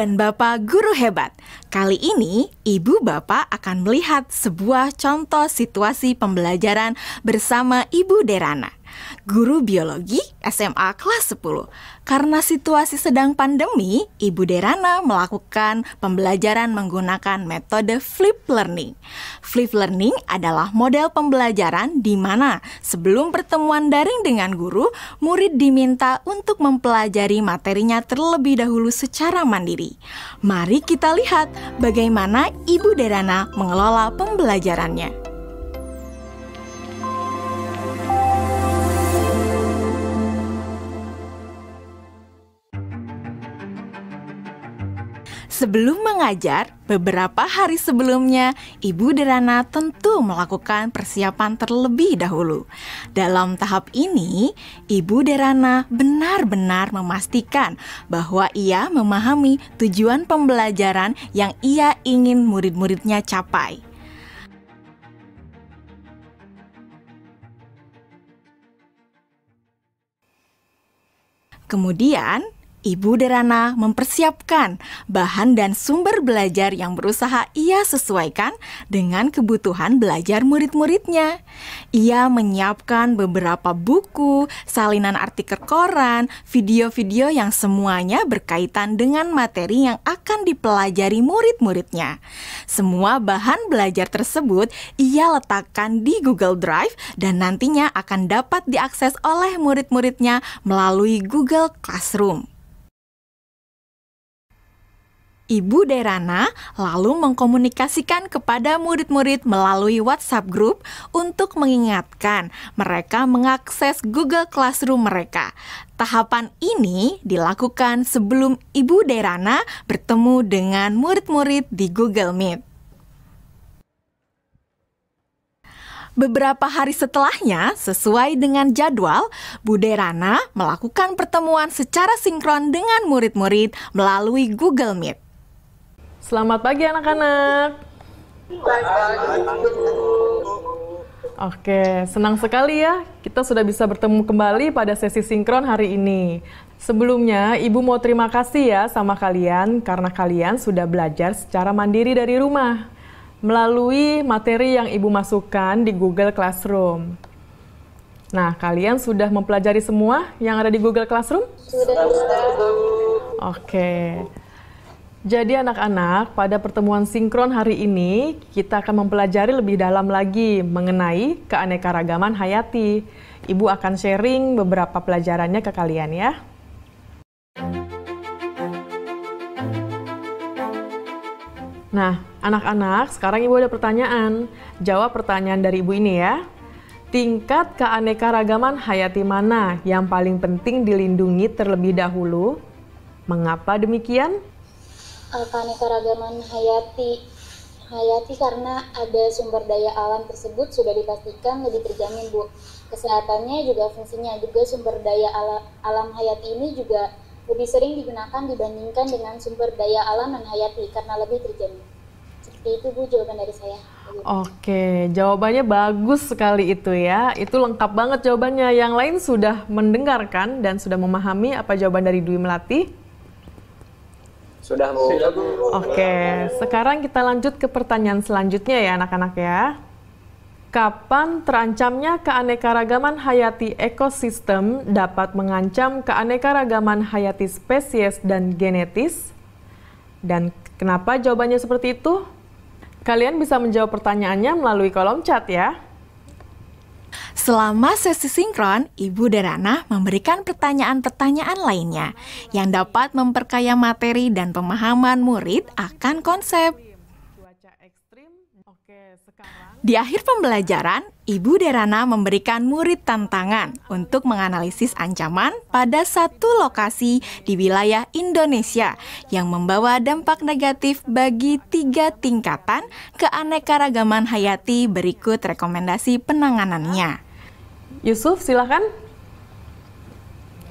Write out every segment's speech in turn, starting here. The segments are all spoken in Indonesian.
dan Bapak guru hebat. Kali ini, Ibu Bapak akan melihat sebuah contoh situasi pembelajaran bersama Ibu Derana, guru biologi SMA kelas 10. Karena situasi sedang pandemi, Ibu Derana melakukan pembelajaran menggunakan metode flip learning. Flip learning adalah model pembelajaran di mana sebelum pertemuan daring dengan guru, murid diminta untuk mempelajari materinya terlebih dahulu secara mandiri. Mari kita lihat bagaimana Ibu Derana mengelola pembelajarannya. Sebelum mengajar, beberapa hari sebelumnya, Ibu Derana tentu melakukan persiapan terlebih dahulu. Dalam tahap ini, Ibu Derana benar-benar memastikan bahwa ia memahami tujuan pembelajaran yang ia ingin murid-muridnya capai. Kemudian, Ibu Derana mempersiapkan bahan dan sumber belajar yang berusaha ia sesuaikan dengan kebutuhan belajar murid-muridnya. Ia menyiapkan beberapa buku, salinan artikel koran, video-video yang semuanya berkaitan dengan materi yang akan dipelajari murid-muridnya. Semua bahan belajar tersebut ia letakkan di Google Drive dan nantinya akan dapat diakses oleh murid-muridnya melalui Google Classroom. Ibu Derana lalu mengkomunikasikan kepada murid-murid melalui WhatsApp Group untuk mengingatkan mereka mengakses Google Classroom mereka. Tahapan ini dilakukan sebelum Ibu Derana bertemu dengan murid-murid di Google Meet. Beberapa hari setelahnya, sesuai dengan jadwal, Bu Derana melakukan pertemuan secara sinkron dengan murid-murid melalui Google Meet. Selamat pagi anak-anak. Oke, senang sekali ya kita sudah bisa bertemu kembali pada sesi sinkron hari ini. Sebelumnya, Ibu mau terima kasih ya sama kalian karena kalian sudah belajar secara mandiri dari rumah melalui materi yang Ibu masukkan di Google Classroom. Nah, kalian sudah mempelajari semua yang ada di Google Classroom? Sudah. Oke. Jadi anak-anak, pada pertemuan sinkron hari ini, kita akan mempelajari lebih dalam lagi mengenai keanekaragaman hayati. Ibu akan sharing beberapa pelajarannya ke kalian ya. Nah, anak-anak, sekarang Ibu ada pertanyaan. Jawab pertanyaan dari Ibu ini ya. Tingkat keanekaragaman hayati mana yang paling penting dilindungi terlebih dahulu? Mengapa demikian? Keanekaragaman hayati karena ada sumber daya alam tersebut sudah dipastikan lebih terjamin, Bu. Kesehatannya juga fungsinya juga sumber daya alam hayati ini juga lebih sering digunakan dibandingkan dengan sumber daya alam non hayati karena lebih terjamin. Seperti itu, Bu, jawaban dari saya. Oke, jawabannya bagus sekali itu ya. Itu lengkap banget jawabannya. Yang lain sudah mendengarkan dan sudah memahami apa jawaban dari Dwi Melati? Sudah, Bu. Oke, sekarang kita lanjut ke pertanyaan selanjutnya ya anak-anak ya. Kapan terancamnya keanekaragaman hayati ekosistem dapat mengancam keanekaragaman hayati spesies dan genetis? Dan kenapa jawabannya seperti itu? Kalian bisa menjawab pertanyaannya melalui kolom chat ya. Selama sesi sinkron, Ibu Derana memberikan pertanyaan-pertanyaan lainnya yang dapat memperkaya materi dan pemahaman murid akan konsep. Di akhir pembelajaran, Ibu Derana memberikan murid tantangan untuk menganalisis ancaman pada satu lokasi di wilayah Indonesia yang membawa dampak negatif bagi 3 tingkatan keanekaragaman hayati. Berikut rekomendasi penanganannya. Yusuf, silakan.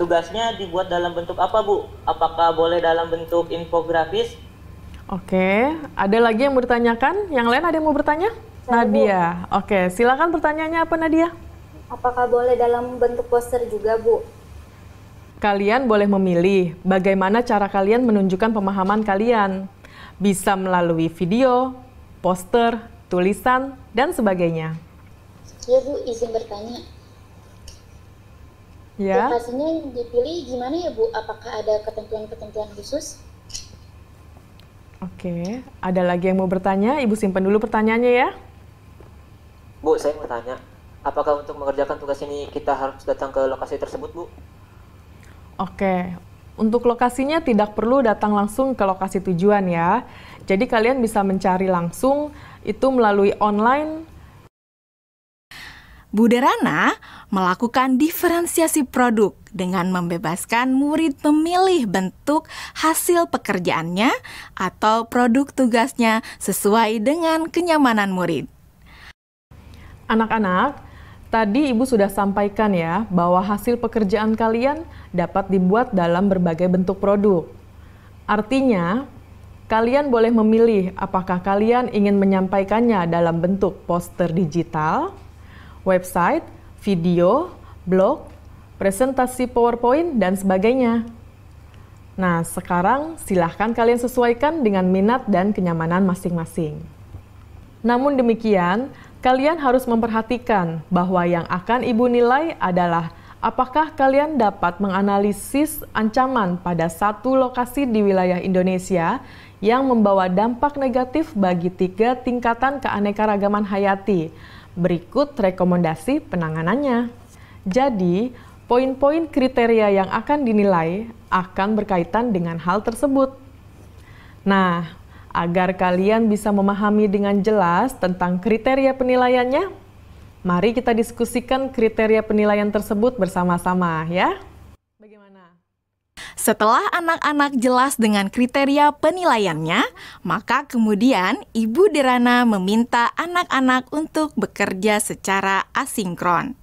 Tugasnya dibuat dalam bentuk apa, Bu? Apakah boleh dalam bentuk infografis? Oke, ada lagi yang mau ditanyakan? Yang lain ada yang mau bertanya? Nadia. Oke, silakan pertanyaannya apa Nadia? Apakah boleh dalam bentuk poster juga, Bu? Kalian boleh memilih bagaimana cara kalian menunjukkan pemahaman kalian. Bisa melalui video, poster, tulisan, dan sebagainya. Ya Bu, izin bertanya. Ya. Lokasinya yang dipilih gimana ya Bu? Apakah ada ketentuan-ketentuan khusus? Oke, ada lagi yang mau bertanya? Ibu simpan dulu pertanyaannya ya. Bu, saya mau tanya, apakah untuk mengerjakan tugas ini kita harus datang ke lokasi tersebut, Bu? Oke, untuk lokasinya tidak perlu datang langsung ke lokasi tujuan ya. Jadi kalian bisa mencari langsung itu melalui online. Bu Derana melakukan diferensiasi produk dengan membebaskan murid memilih bentuk hasil pekerjaannya atau produk tugasnya sesuai dengan kenyamanan murid. Anak-anak, tadi Ibu sudah sampaikan ya bahwa hasil pekerjaan kalian dapat dibuat dalam berbagai bentuk produk. Artinya, kalian boleh memilih apakah kalian ingin menyampaikannya dalam bentuk poster digital, website, video, blog, presentasi PowerPoint, dan sebagainya. Nah, sekarang silahkan kalian sesuaikan dengan minat dan kenyamanan masing-masing. Namun demikian, kalian harus memperhatikan bahwa yang akan Ibu nilai adalah apakah kalian dapat menganalisis ancaman pada satu lokasi di wilayah Indonesia yang membawa dampak negatif bagi 3 tingkatan keanekaragaman hayati. Berikut rekomendasi penanganannya. Jadi, poin-poin kriteria yang akan dinilai akan berkaitan dengan hal tersebut. Nah, agar kalian bisa memahami dengan jelas tentang kriteria penilaiannya, mari kita diskusikan kriteria penilaian tersebut bersama-sama ya. Bagaimana? Setelah anak-anak jelas dengan kriteria penilaiannya, maka kemudian Ibu Derana meminta anak-anak untuk bekerja secara asinkron.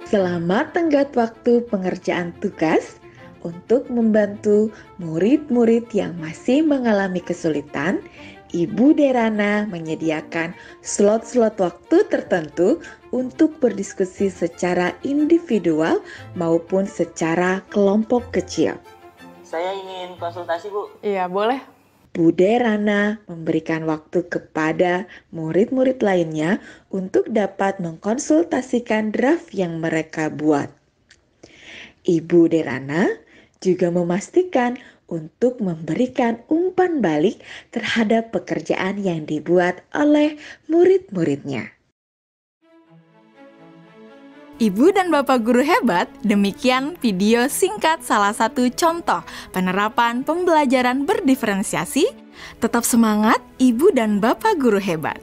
Selama tenggat waktu pengerjaan tugas, untuk membantu murid-murid yang masih mengalami kesulitan, Ibu Derana menyediakan slot-slot waktu tertentu untuk berdiskusi secara individual maupun secara kelompok kecil. Saya ingin konsultasi, Bu. Iya, boleh. Bu Derana memberikan waktu kepada murid-murid lainnya untuk dapat mengkonsultasikan draft yang mereka buat. Ibu Derana juga memastikan untuk memberikan umpan balik terhadap pekerjaan yang dibuat oleh murid-muridnya. Ibu dan Bapak Guru Hebat, demikian video singkat salah satu contoh penerapan pembelajaran berdiferensiasi. Tetap semangat Ibu dan Bapak Guru Hebat.